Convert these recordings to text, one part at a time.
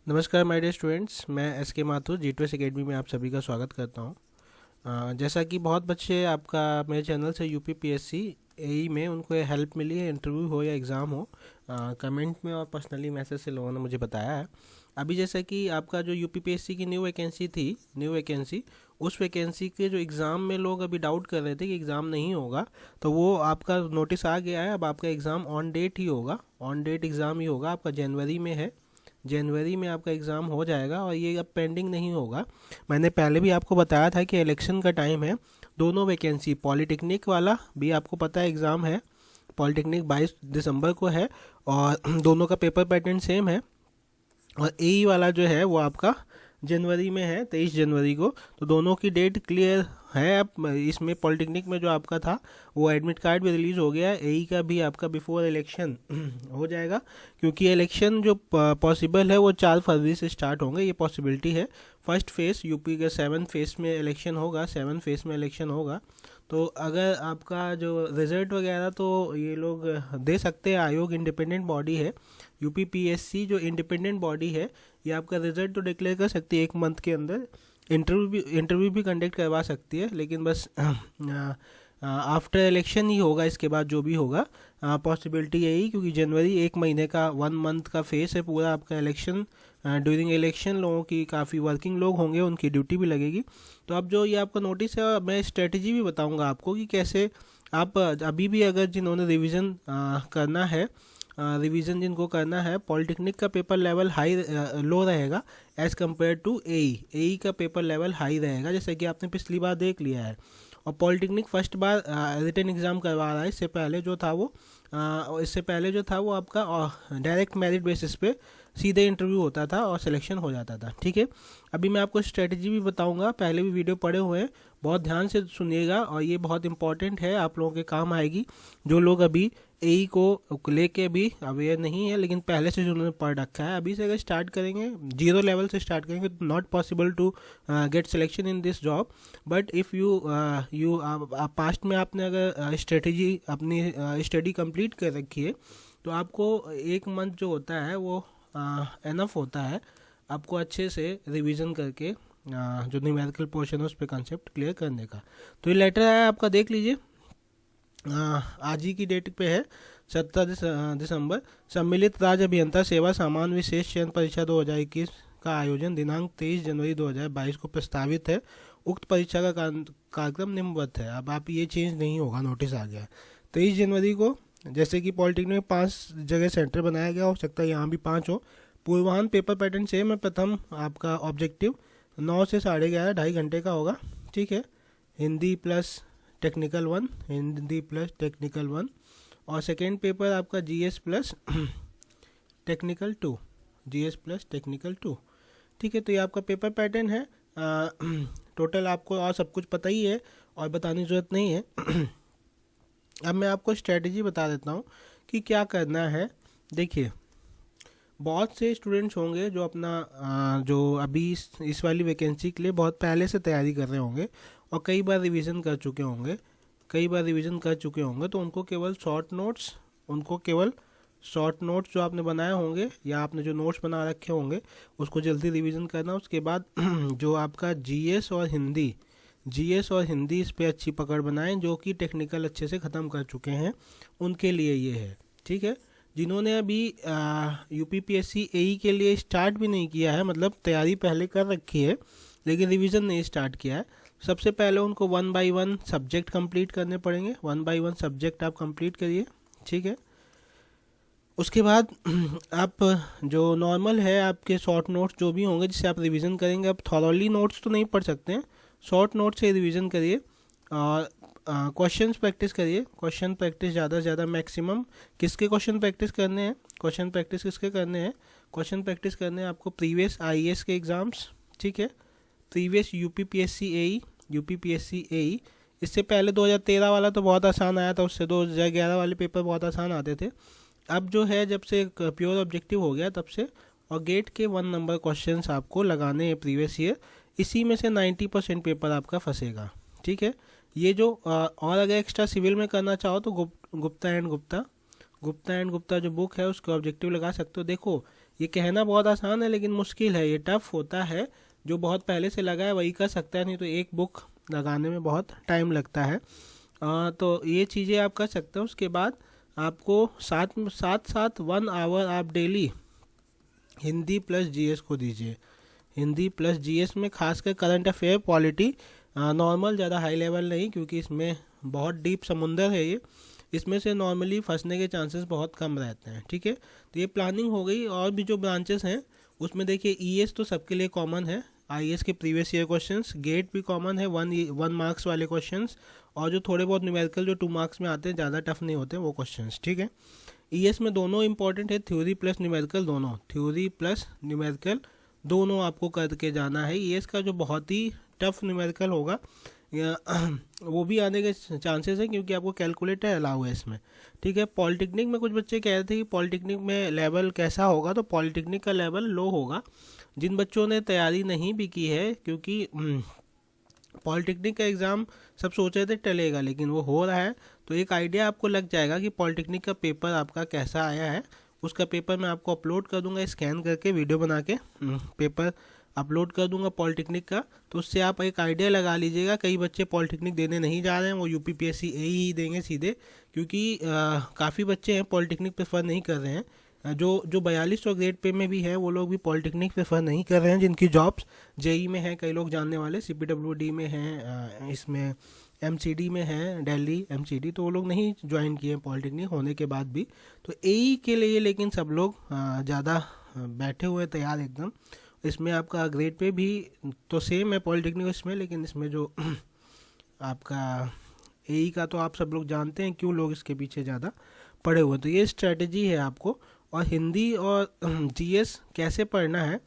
नमस्कार my dear students, मैं S के माथुर जी2एस एकेडमी में आप सभी का स्वागत करता हूं। जैसा कि बहुत बच्चे आपका मेरे चैनल से यूपी पीएससी एई में उनको हेल्प मिली है, इंटरव्यू हो या एग्ज़ाम हो, कमेंट में और पर्सनली मैसेज से लोगों ने मुझे बताया है। अभी जैसा कि आपका जो यूपी पीएससी की न्यू वैकेंसी थी, न्यू वैकेंसी, उस वैकेंसी के जो एग्ज़ाम में लोग अभी डाउट कर रहे थे कि एग्ज़ाम नहीं होगा, तो वो आपका नोटिस आ गया है। अब आपका एग्ज़ाम ऑन डेट ही होगा, ऑन डेट एग्ज़ाम ही होगा। आपका जनवरी में है, जनवरी में आपका एग्ज़ाम हो जाएगा और ये अब पेंडिंग नहीं होगा। मैंने पहले भी आपको बताया था कि इलेक्शन का टाइम है। दोनों वैकेंसी, पॉलिटेक्निक वाला भी आपको पता है एग्ज़ाम है, पॉलिटेक्निक 22 दिसंबर को है और दोनों का पेपर पैटर्न सेम है। और एई वाला जो है वो आपका जनवरी में है, 23 जनवरी को। तो दोनों की डेट क्लियर है। अब इसमें पॉलिटेक्निक में जो आपका था वो एडमिट कार्ड भी रिलीज़ हो गया है, एई का भी आपका बिफोर इलेक्शन हो जाएगा, क्योंकि इलेक्शन जो पॉसिबल है वो 4 फरवरी से स्टार्ट होंगे, ये पॉसिबिलिटी है। फर्स्ट फेज़ यूपी का 7 फेज़ में इलेक्शन होगा, 7 फेज़ में इलेक्शन होगा। तो अगर आपका जो रिज़ल्ट वगैरह तो ये लोग दे सकते हैं, आयोग इंडिपेंडेंट बॉडी है। यूपी पीएससी जो इंडिपेंडेंट बॉडी है, ये आपका रिजल्ट तो डिक्लेयर कर सकती है 1 मंथ के अंदर। इंटरव्यू भी कंडक्ट करवा सकती है, लेकिन बस आफ्टर इलेक्शन ही होगा। इसके बाद जो भी होगा पॉसिबिलिटी यही, क्योंकि जनवरी 1 महीने का, 1 मंथ का फेस है पूरा आपका इलेक्शन। ड्यूरिंग इलेक्शन लोगों की काफ़ी वर्किंग लोग होंगे, उनकी ड्यूटी भी लगेगी। तो अब जो ये आपका नोटिस है, मैं स्ट्रेटजी भी बताऊंगा आपको कि कैसे आप अभी भी अगर जिन्होंने रिवीजन करना है, रिवीजन जिनको करना है, पॉलिटेक्निक का पेपर लेवल हाई लो रहेगा एज़ कम्पेयर टू एई का पेपर लेवल हाई रहेगा, जैसे कि आपने पिछली बार देख लिया है। और पॉलिटेक्निक फर्स्ट बार रिटन एग्ज़ाम करवा रहा है। इससे पहले जो था वो आपका डायरेक्ट मेरिट बेसिस पे सीधे इंटरव्यू होता था और सिलेक्शन हो जाता था। ठीक है, अभी मैं आपको स्ट्रेटजी भी बताऊंगा, पहले भी वीडियो पड़े हुए हैं, बहुत ध्यान से सुनिएगा और ये बहुत इंपॉर्टेंट है, आप लोगों के काम आएगी। जो लोग अभी एई को लेके भी अवेयर नहीं है, लेकिन पहले से जो उन्होंने पढ़ रखा है, अभी से अगर स्टार्ट करेंगे, जीरो लेवल से स्टार्ट करेंगे, तो not possible to get selection in this job. But if you past में आपने अगर स्ट्रेटजी अपनी स्टडी कंप्लीट कर रखी है, तो आपको 1 मंथ जो होता है वो एनफ होता है आपको अच्छे से रिवीजन करके जो न्यूमेरिकल पोर्शन है उस पर कंसेप्ट क्लियर करने का। तो ये लेटर आया आपका, देख लीजिए। आज ही की डेट पे है, 17 दिसंबर। सम्मिलित राज्य अभियंता सेवा सामान्य विशेष चयन परीक्षा 2021 का आयोजन दिनांक 23 जनवरी 2022 को प्रस्तावित है। उक्त परीक्षा का कार्यक्रम निम्नवत है। अब आप ये चेंज नहीं होगा, नोटिस आ गया 23 जनवरी को। जैसे कि पॉलिटेक्निक में 5 जगह सेंटर बनाया गया, हो सकता है यहाँ भी 5 हो। पूर्वाह्न पेपर पैटर्न सेम है। प्रथम आपका ऑब्जेक्टिव 9 से 11:30, 2.5 घंटे का होगा। ठीक है, Hindi plus technical 1, Hindi plus technical 1। और सेकेंड पेपर आपका GS plus technical 2, GS plus technical 2। ठीक है, तो ये आपका पेपर पैटर्न है। टोटल आपको और सब कुछ पता ही है और बताने की ज़रूरत नहीं है। अब मैं आपको स्ट्रेटजी बता देता हूँ कि क्या करना है। देखिए, बहुत से स्टूडेंट्स होंगे जो अपना जो अभी इस वाली वैकेंसी के लिए बहुत पहले से तैयारी कर रहे होंगे और कई बार रिवीजन कर चुके होंगे, तो उनको केवल शॉर्ट नोट्स जो आपने बनाए होंगे या आपने जो नोट्स बना रखे होंगे उसको जल्दी रिवीजन करना। उसके बाद जो आपका जीएस और हिंदी इस पर अच्छी पकड़ बनाएं, जो कि टेक्निकल अच्छे से ख़त्म कर चुके हैं, उनके लिए ये है। ठीक है, जिन्होंने अभी यूपी पीएससी एई के लिए स्टार्ट भी नहीं किया है, मतलब तैयारी पहले कर रखी है लेकिन रिवीजन नहीं स्टार्ट किया है, सबसे पहले उनको 1 बाय 1 सब्जेक्ट कंप्लीट करने पड़ेंगे। 1 बाय 1 सब्जेक्ट आप कंप्लीट करिए। ठीक है, उसके बाद आप जो नॉर्मल है आपके शॉर्ट नोट्स जो भी होंगे जिससे आप रिवीजन करेंगे, आप थॉरली नोट्स तो नहीं पढ़ सकते हैं, शॉर्ट नोट से रिवीजन करिए और क्वेश्चंस प्रैक्टिस करिए। क्वेश्चन प्रैक्टिस ज़्यादा से ज़्यादा मैक्सिमम। किसके क्वेश्चन प्रैक्टिस करने हैं? क्वेश्चन प्रैक्टिस करने हैं आपको प्रीवियस आईएएस के एग्ज़ाम्स। ठीक है, प्रीवियस यूपी पीएससी एई। इससे पहले 2013 वाला तो बहुत आसान आया था, उससे 2011 वाले पेपर बहुत आसान आते थे। अब जो है, जब से प्योर ऑब्जेक्टिव हो गया तब से, और गेट के 1 नंबर क्वेश्चंस आपको लगाने हैं प्रीवियस ईयर, इसी में से 90% पेपर आपका फंसेगा। ठीक है, ये जो और अगर एक्स्ट्रा सिविल में करना चाहो तो गुप्ता एंड गुप्ता जो बुक है उसके ऑब्जेक्टिव लगा सकते हो। देखो, ये कहना बहुत आसान है लेकिन मुश्किल है, ये टफ होता है। जो बहुत पहले से लगा है वही कर सकता है, नहीं तो एक बुक लगाने में बहुत टाइम लगता है। तो ये चीज़ें आप कर सकते हो। उसके बाद आपको साथ साथ साथ 1 आवर आप डेली हिंदी प्लस जीएस को दीजिए। हिंदी प्लस जीएस में खासकर करंट अफेयर, पॉलिटी, नॉर्मल, ज़्यादा हाई लेवल नहीं, क्योंकि इसमें बहुत डीप समुंदर है ये, इसमें से नॉर्मली फंसने के चांसेस बहुत कम रहते हैं। ठीक है, तो ये प्लानिंग हो गई। और भी जो ब्रांचेस हैं उसमें देखिए ईएस तो सबके लिए कॉमन है, आईएएस के प्रीवियस ईयर क्वेश्चंस, गेट भी कॉमन है, 1 मार्क्स वाले क्वेश्चंस, और जो थोड़े बहुत न्यूमेरिकल जो 2 मार्क्स में आते हैं, ज़्यादा टफ नहीं होते वो क्वेश्चंस। ठीक है, ईएस में दोनों इंपॉर्टेंट है, थ्योरी प्लस न्यूमेरिकल दोनों, थ्योरी प्लस न्यूमेरिकल दोनों आपको करके जाना है। ईएस का जो बहुत ही टफ न्यूमेरिकल होगा वो भी आने के चांसेस हैं, क्योंकि आपको कैलकुलेटर अलाउ है इसमें। ठीक है, पॉलिटेक्निक में कुछ बच्चे कह रहे थे कि पॉलिटेक्निक में लेवल कैसा होगा, तो पॉलिटेक्निक का लेवल लो होगा जिन बच्चों ने तैयारी नहीं भी की है, क्योंकि पॉलिटेक्निक का एग्ज़ाम सब सोच रहे थे टलेगा, लेकिन वो हो रहा है, तो एक आइडिया आपको लग जाएगा कि पॉलिटेक्निक का पेपर आपका कैसा आया है। उसका पेपर मैं आपको अपलोड कर दूंगा, स्कैन करके वीडियो बना के पेपर अपलोड कर दूंगा पॉलिटेक्निक का, तो उससे आप एक आइडिया लगा लीजिएगा। कई बच्चे पॉलिटेक्निक देने नहीं जा रहे हैं, वो यूपीपीएससी एई ही देंगे सीधे, क्योंकि काफ़ी बच्चे हैं पॉलिटेक्निक प्रेफर नहीं कर रहे हैं। जो जो 4200 ग्रेड पे में भी है वो लोग भी पॉलिटेक्निक प्रेफर नहीं कर रहे हैं, जिनकी जॉब्स जेई में है, कई लोग जानने वाले सीपीडब्ल्यूडी में हैं, इसमें एमसीडी में है, दिल्ली एमसीडी, तो वो लोग नहीं ज्वाइन किए पॉलिटेक्निक होने के बाद भी। तो एई के लिए लेकिन सब लोग ज़्यादा बैठे हुए तैयार एकदम। इसमें आपका ग्रेड पे भी तो सेम है पॉलिटेक्निक इसमें, लेकिन इसमें जो आपका एई का तो आप सब लोग जानते हैं क्यों लोग इसके पीछे ज़्यादा पड़े हुए। तो ये स्ट्रेटजी है आपको। और हिंदी और जीएस कैसे पढ़ना है,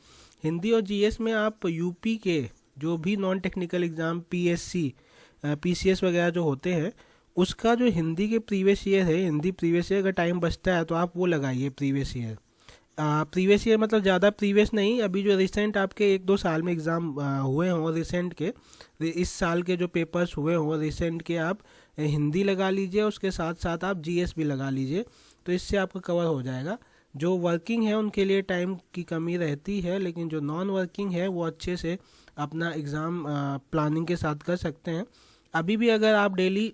हिंदी और जीएस में आप यूपी के जो भी non technical exam, PSC, PCS वगैरह जो होते हैं, उसका जो हिंदी के प्रीवियस ईयर है, हिंदी प्रीवियस ईयर का टाइम बचता है तो आप वो लगाइए प्रीवियस ईयर। प्रीवियस ईयर मतलब ज़्यादा प्रीवियस नहीं, अभी जो रिसेंट आपके 1-2 साल में एग्ज़ाम हुए हों, रिसेंट के, इस साल के जो पेपर्स हुए हों रिसेंट के, आप हिंदी लगा लीजिए, उसके साथ साथ आप जीएस भी लगा लीजिए, तो इससे आपका कवर हो जाएगा। जो वर्किंग है उनके लिए टाइम की कमी रहती है, लेकिन जो नॉन वर्किंग है वो अच्छे से अपना एग्ज़ाम प्लानिंग के साथ कर सकते हैं। अभी भी अगर आप डेली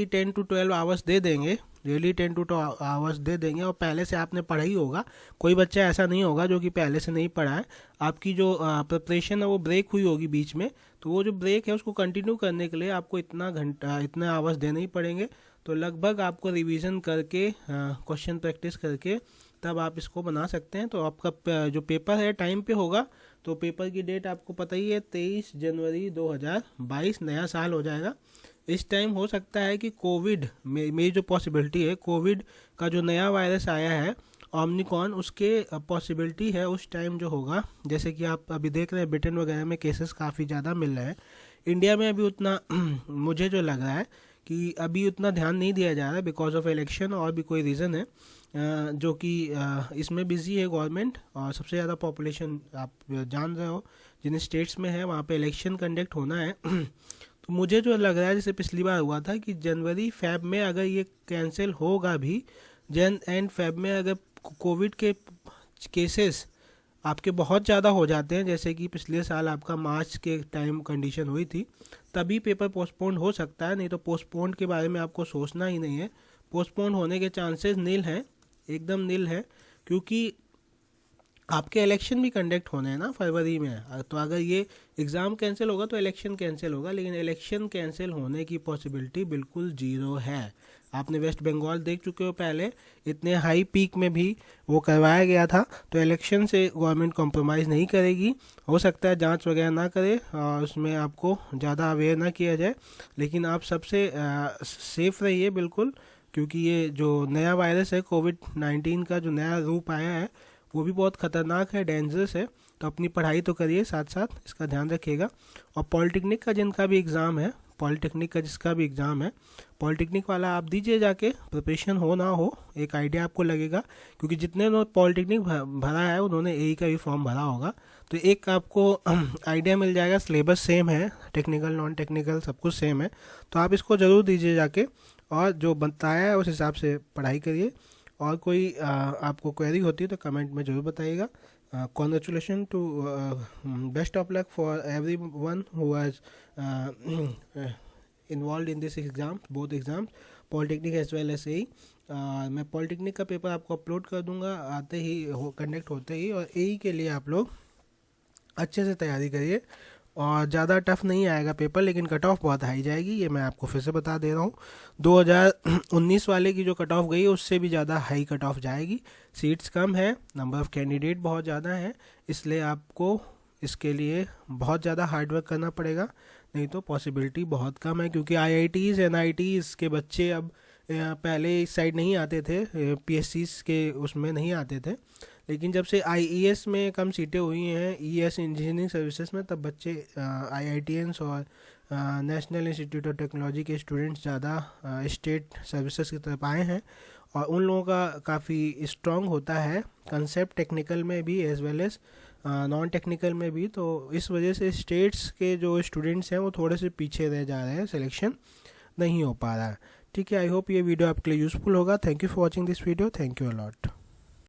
10 to 12 आवर्स दे देंगे, डेली 10 to 12 आवर्स दे देंगे, और पहले से आपने पढ़ा ही होगा, कोई बच्चा ऐसा नहीं होगा जो कि पहले से नहीं पढ़ा है, आपकी जो प्रिपरेशन है वो ब्रेक हुई होगी बीच में, तो वो जो ब्रेक है उसको कंटिन्यू करने के लिए आपको इतना घंटा, इतने आवर्स देने ही पड़ेंगे। तो लगभग आपको रिवीजन करके, क्वेश्चन प्रैक्टिस करके तब आप इसको बना सकते हैं। तो आपका जो पेपर है टाइम पे होगा, तो पेपर की डेट आपको पता ही है, 23 जनवरी 2022, नया साल हो जाएगा। इस टाइम हो सकता है कि कोविड में, मेरी जो पॉसिबिलिटी है, कोविड का जो नया वायरस आया है ओमिक्रॉन, उसके पॉसिबिलिटी है उस टाइम जो होगा, जैसे कि आप अभी देख रहे हैं ब्रिटेन वगैरह में केसेस काफ़ी ज़्यादा मिल रहे हैं। इंडिया में अभी उतना मुझे जो लग रहा है कि अभी उतना ध्यान नहीं दिया जा रहा है बिकॉज ऑफ इलेक्शन, और भी कोई रीज़न है जो कि इसमें बिजी है गवर्नमेंट, और सबसे ज़्यादा पॉपुलेशन आप जान रहे हो जिन स्टेट्स में है वहाँ पे इलेक्शन कंडक्ट होना है। तो मुझे जो लग रहा है, जैसे पिछली बार हुआ था कि जनवरी फेब में अगर ये कैंसिल होगा भी, जन एंड फेब में अगर कोविड के केसेस आपके बहुत ज़्यादा हो जाते हैं, जैसे कि पिछले साल आपका मार्च के टाइम कंडीशन हुई थी, तभी पेपर पोस्टपोन हो सकता है, नहीं तो पोस्टपोन के बारे में आपको सोचना ही नहीं है। पोस्टपोन होने के चांसेस नील हैं, एकदम नील है, क्योंकि आपके इलेक्शन भी कंडक्ट होने हैं ना फरवरी में। तो अगर ये एग्ज़ाम कैंसिल होगा तो इलेक्शन कैंसिल होगा, लेकिन इलेक्शन कैंसिल होने की पॉसिबिलिटी बिल्कुल ज़ीरो है। आपने वेस्ट बंगाल देख चुके हो, पहले इतने हाई पीक में भी वो करवाया गया था, तो इलेक्शन से गवर्नमेंट कॉम्प्रोमाइज़ नहीं करेगी। हो सकता है जांच वगैरह ना करे और उसमें आपको ज़्यादा अवेयर ना किया जाए, लेकिन आप सबसे सेफ रहिए बिल्कुल, क्योंकि ये जो नया वायरस है कोविड-19 का जो नया रूप आया है वो भी बहुत ख़तरनाक है, डेंजरस है। तो अपनी पढ़ाई तो करिए, साथ साथ इसका ध्यान रखिएगा। और पॉलिटेक्निक का जिनका भी एग्ज़ाम है, पॉलिटेक्निक का जिसका भी एग्ज़ाम है, पॉलिटेक्निक वाला आप दीजिए जाके, प्रिपरेशन हो ना हो एक आइडिया आपको लगेगा, क्योंकि जितने लोग पॉलिटेक्निक भरा है उन्होंने एई का भी फॉर्म भरा होगा, तो एक आपको आइडिया मिल जाएगा। सिलेबस सेम है, टेक्निकल नॉन टेक्निकल सब कुछ सेम है, तो आप इसको ज़रूर दीजिए जाके, और जो बताया है उस हिसाब से पढ़ाई करिए। और कोई आपको क्वेरी होती है तो कमेंट में ज़रूर बताइएगा। Congratulation to best of luck for everyone who has involve in this exam, both exams, polytechnic as well as AE. मैं पॉलिटेक्निक का पेपर आपको अपलोड कर दूंगा आते ही, कंडक्ट होते ही। और एई के लिए आप लोग अच्छे से तैयारी करिए, और ज़्यादा टफ नहीं आएगा पेपर, लेकिन कट ऑफ बहुत हाई जाएगी, ये मैं आपको फिर से बता दे रहा हूँ। 2019 वाले की जो कट ऑफ गई है उससे भी ज़्यादा हाई कट ऑफ जाएगी। सीट्स कम है, नंबर ऑफ़ कैंडिडेट बहुत ज़्यादा है, इसलिए आपको इसके लिए बहुत ज़्यादा हार्डवर्क करना पड़ेगा, नहीं तो पॉसिबिलिटी बहुत कम है। क्योंकि IITs NITs के बच्चे अब पहले इस साइड नहीं आते थे, PSCs के उसमें नहीं आते थे, लेकिन जब से IES में कम सीटें हुई हैं, ES इंजीनियरिंग सर्विसेज में, तब बच्चे IITians और नेशनल इंस्टीट्यूट ऑफ टेक्नोलॉजी के स्टूडेंट्स ज़्यादा स्टेट सर्विसेज की तरफ आए हैं। और उन लोगों का काफ़ी स्ट्रॉन्ग होता है कंसेप्ट, टेक्निकल में भी as well as non technical में भी। तो इस वजह से स्टेट्स के जो स्टूडेंट्स हैं वो थोड़े से पीछे रह जा रहे हैं, सिलेक्शन नहीं हो पा रहा है। ठीक है, आई होप ये वीडियो आपके लिए यूज़फुल होगा। Thank you for watching this video, thank you a lot.